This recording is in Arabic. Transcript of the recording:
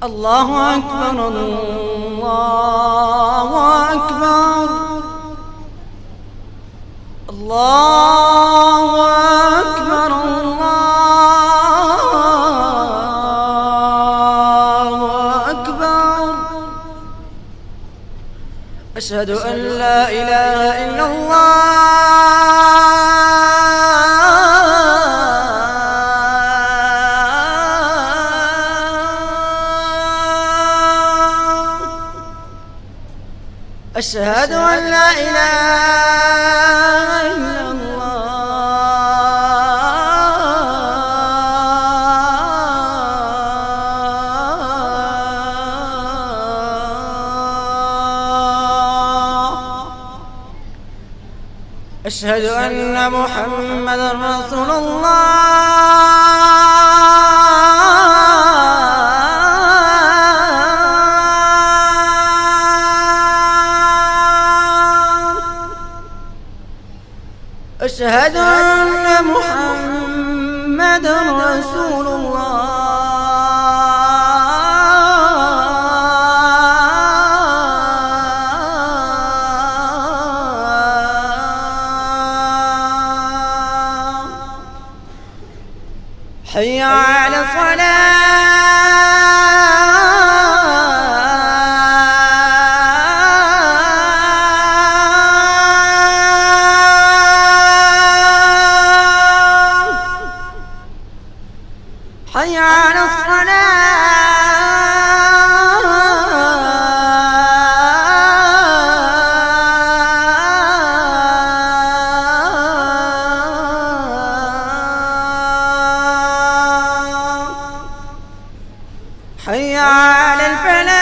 الله أكبر الله أكبر الله أكبر الله أكبر. أشهد أن لا إله إلا الله أشهد أن لا إله إلا الله. أشهد أن محمدًا رسول الله. أشهد أن محمدًا رسول الله. حي على الصلاة. حي على الصلاة. حي على الفلاح.